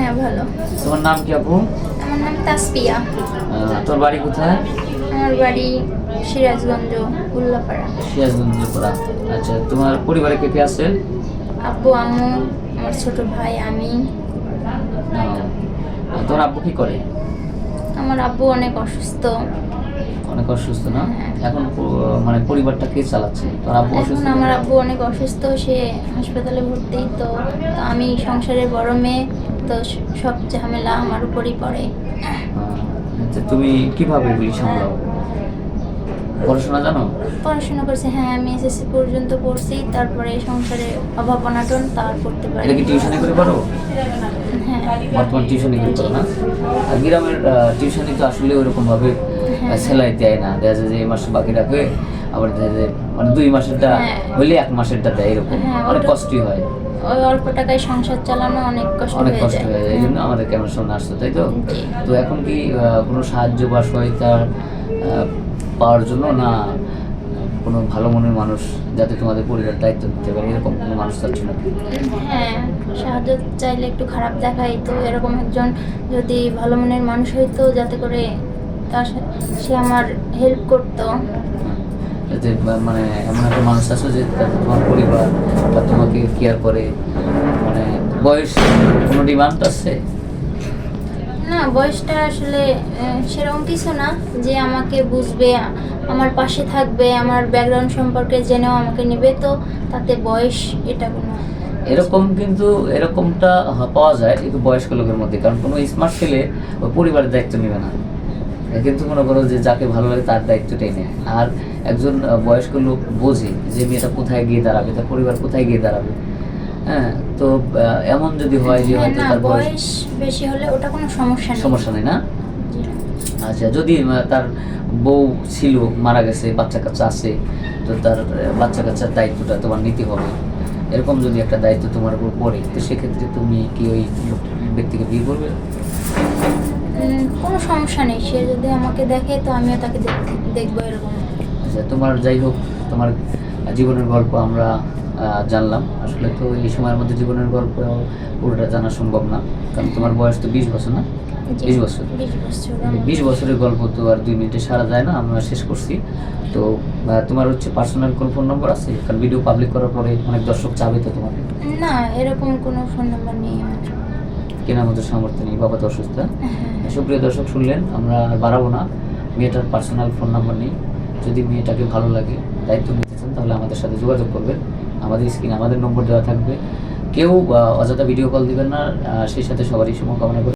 হ্যাঁ ভালো। তোমার নাম কি আপু? আমার নাম তাসপিয়া। তোর বাড়ি কোথায়? আমার বাড়ি সিরাজগঞ্জ, উল্লাপাড়া। সিরাজগঞ্জ পড়া। আচ্ছা, তোমার পরিবারে কে কে আছে? আব্বু, আম্মু, আমার ছোট ভাই, আমি। তোমার আব্বু কি করে? আমার আব্বু অনেক অসুস্থ। অনেক অসুস্থ না? হ্যাঁ। এখন মানে পরিবারটা কে চালাচ্ছে? তোর আব্বু এখন অসুস্থ? আমার আব্বু অনেক অসুস্থ, সে হাসপাতালে ভর্তি। তো আমি সংসারের বড় মেয়ে, তো সব ঝামেলা আমার উপরই পড়ে। আচ্ছা, তুমি কিভাবে এগুলি সামলাও? পড়াশোনা জানো? পড়াশোনা করছি, হ্যাঁ আমি এসএসসি পর্যন্ত পড়ছি। তারপরে সংসারে অভাব অনাটন তার করতে পারি। এটা কি টিউশনি করে পারো? হ্যাঁ। বর্তমান টিউশনি করে পারো না? আর গ্রামের টিউশনি তো আসলে ওরকম ভাবে সেলাই দেয় না, দেখা যায় যে এই মাসে বাকি রাখবে, আবার দেখা যায় মানে 2 মাসেরটা হইলে 1 মাসেরটা দেয়, এরকম অনেক কষ্টই হয়। ওই অল্প টাকায় সংসার চালানো অনেক কষ্ট হয়ে যায়। এই জন্য আমাদের কেমন সামনে আসতো, তাই তো? তো এখন কি কোনো সাহায্য বা সহায়তা পাওয়ার জন্য, না কোনো ভালো মনের মানুষ যাতে তোমাদের পরিবার দায়িত্ব নিতে পারে, এরকম কোনো মানুষ চাচ্ছ না? হ্যাঁ, সাহায্য চাইলে একটু খারাপ দেখাই, তো এরকম একজন যদি ভালো মনের মানুষ হইতো, যাতে করে সে আমার হেল্প করতো। যাতে মানে এমন একটা মানুষ আছে যে তোমার পরিবার বা তোমাকে কেয়ার করে। মানে বয়স কোনো ডিমান্ড আছে? না, বয়সটা আসলে সেরকম কিছু না, যে আমাকে বুঝবে, আমার পাশে থাকবে, আমার ব্যাকগ্রাউন্ড সম্পর্কে জেনেও আমাকে নেবে, তো তাতে বয়স এটা কোনো এরকম কিন্তু এরকমটা পাওয়া যায় কিন্তু বয়স্ক লোকের মধ্যে, কারণ কোনো স্মার্ট ছেলে ওই পরিবারের দায়িত্ব নেবে না, কিন্তু মনে করো যে যাকে ভালো লাগে তার দায়িত্বটাই নেয়। আর একজন বয়স্ক লোক বোঝে যে মেয়েটা কোথায় গিয়ে দাঁড়াবে, তার পরিবার কোথায় গিয়ে দাঁড়াবে। হ্যাঁ, তো এমন যদি হয় যে হয়তো তার বয়স বেশি হলে ওটা কোনো সমস্যা নেই না? আচ্ছা, যদি তার বউ ছিল, মারা গেছে, বাচ্চা কাচ্চা আছে, তো তার বাচ্চা কাচ্চার দায়িত্বটা তোমার নিতে হবে, এরকম যদি একটা দায়িত্ব তোমার উপর পড়ে, তো সেক্ষেত্রে তুমি কি ওই ব্যক্তিকে বিয়ে করবে? কোনো সমস্যা নেই, সে যদি আমাকে দেখে তো আমিও তাকে দেখবো, এরকম। আচ্ছা, তোমার যাই হোক, তোমার জীবনের গল্প আমরা জানলাম। আসলে তো এই সময়ের মধ্যে জীবনের গল্প পুরোটা জানা সম্ভব না, কারণ তোমার বয়স তো 20 বছর না? 20 বছর। 20 বছরের গল্প তো আর 2 মিনিটে সারা যায় না, আমরা শেষ করছি। তো তোমার হচ্ছে পার্সোনাল কোন ফোন নম্বর আছে? কারণ ভিডিও পাবলিক করার পরে অনেক দর্শক চাবে তো তোমাকে। না, এরকম কোনো ফোন নাম্বার নেই আমার। কেনার মতো সামর্থ্য নেই, বাবা তো অসুস্থ। সুপ্রিয় দর্শক, শুনলেন, আমরা আর বাড়াবো না। মেয়েটার পার্সোনাল ফোন নাম্বার নেই। যদি মেয়েটাকে ভালো লাগে, দায়িত্ব নিতে চান, তাহলে আমাদের সাথে যোগাযোগ করবেন। আমাদের স্ক্রিনে আমাদের নম্বর দেওয়া থাকবে। কেউ অযথা ভিডিও কল দিবেন না, সেই সাথে সবারই শুভকামনা করি।